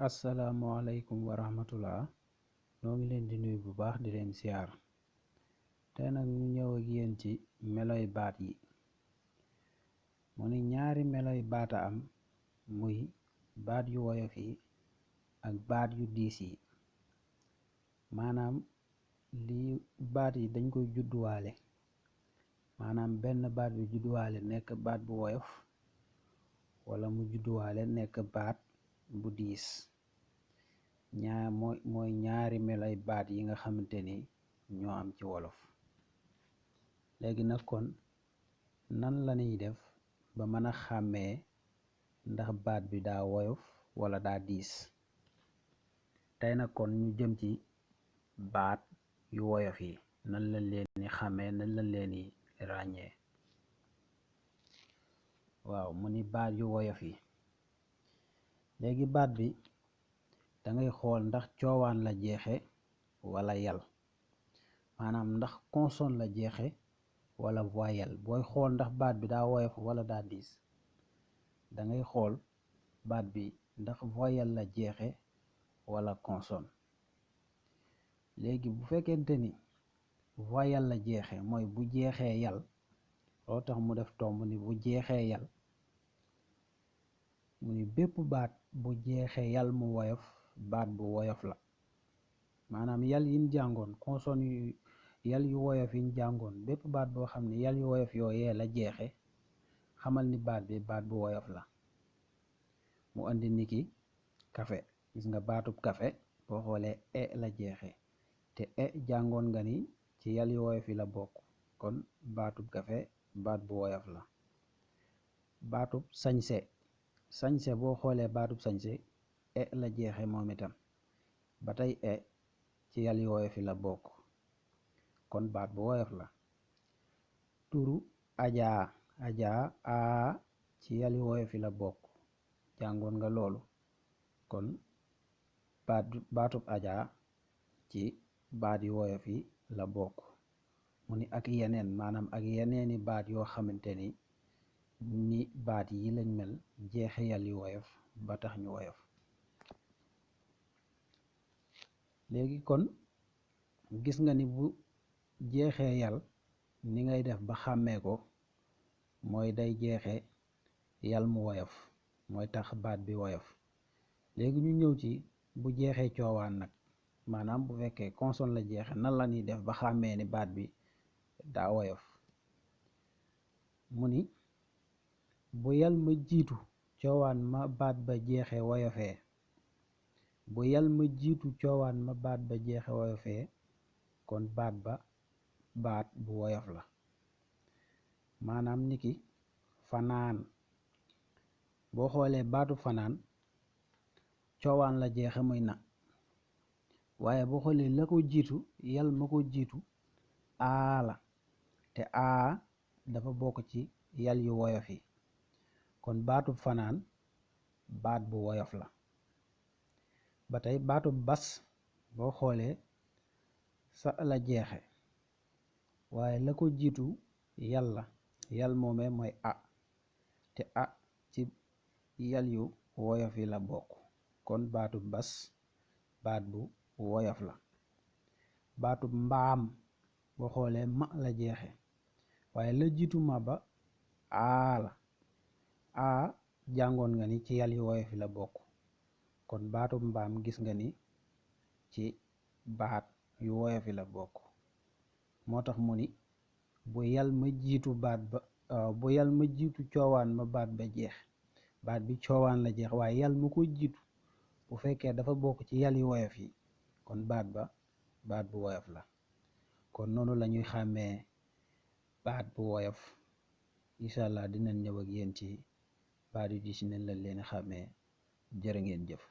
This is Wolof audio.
asalaamaaleykum wa rahmatullah noo ngi leen di nuyu bu baax di leen siyaar tey nag ñu ñëw ak yéen ci meloy baat yi mu ni ñaari meloy baata am muy baat yu woyof yi ak baat yu diis yi maanaam lii baat yi dañ koy judduwaale maanaam benn baat bi judduwaale nekk baat bu woyof wala mu judduwaale nekk baat bu diis mooy ñaari meloy baat yi nga xamante ni ñoo am ci wolof léegi nag kon nan lañuy def ba mën a xàmmee ndax baat bi daa woyof wala daa diis tey nag kon ñu jëm ci baat yu woyof yi nan lañ leen ni xàmmee nan lañ leen ni ràññee waaw mu ni baat yu woyof yi léegi baat bi dangay xool ndax coowaan la jeexe wala yal maanaam ndax consonne la jeexe wala voyelle booy xool ndax baat bi daa woyof wala daa diis dangay xool baat bi ndax voyelle la jeexe wala consonne léegi bu fekkente ni voyelle la jeexe mooy bu jeexee yal loo tax mu def tomb ni bu jeexee yal mu ni bépp baat bu jeexee yal mu woyof baat bu woyof la maanaam yal yin jàngoon consonne yu yal yu woyof yin jàngoon bépp baat boo xam ne yal yu woyof yooyee la jeexe xamal ni baat bi baat bu woyof la mu andi niki kafe gis nga baatub kafe boo xoolee la jeexe te jàngoon nga ni ci yal yu woyof yi la bokk kon baatub kafe baat bu woyof la baatub sañse boo xoolee baatub sañse la jeexe moom itam ba tey ci yal yu woyof yi la bokk kon baat bu woyof la turu ajaa ci yal yu woyof yi la bokk jàngoon nga loolu kon baatub ajaa ci baat yu woyof yi la bokk mu ni ak yeneen maanaam ak yeneeni baat yoo xamante ni baat yi lañ mel jeexe yal yu woyof ba tax ñu woyof léegi kon gis nga ni bu jeexee yal ni ngay def ba xàmmee ko mooy day jeexe yal mu woyof mooy tax baat bi woyof léegi ñu ñëw ci bu jeexee coowaan nag maanaam bu fekkee consonne la jeexe nan la ñuy def ba xàmmee ni baat bi daa woyof mu ni bu yal ma jiitu coowaan ma baat ba jeexe woyofee bu yal ma jiitu coowaan ma baat ba jeexe woyofee kon baat ba baat bu woyof la maanaam niki fanaan boo xoolee baatu fanaan coowaan la jeexe muy na waaye boo xoolee la ko jiitu yal ma ko jiitu la te dafa bokk ci yal yu woyof yi kon baatu fanaan baat bu woyof la ba tey baatu bas boo xoolee sa la jeexe waaye la ko jiitu yal moomee mooy te ci yal yu woyof yi la bokk kon baatu bas baat bu woyof la baatu mbaam boo xoolee ma la jeexe waaye la jiitu ma ba la jàngoon nga ni ci yal yu woyof yi la bokk kon baatu mbaam gis nga ni ci baat yu woyof yi la bokk moo tax mu ni bu yal ma jiitu bu yal ma jiitu coowaan ma baat ba jeex baat bi coowaan la jeex waaye yal ma ko jiitu bu fekkee dafa bokk ci yal yu woyof yi kon baat ba baat bu woyof la kon noonu la ñuy xàmmee baat bu woyof incha allah dinañ ñëw ak yéen ci baat yu diis nañ lañ leen xàmmee jërë ngeen jëf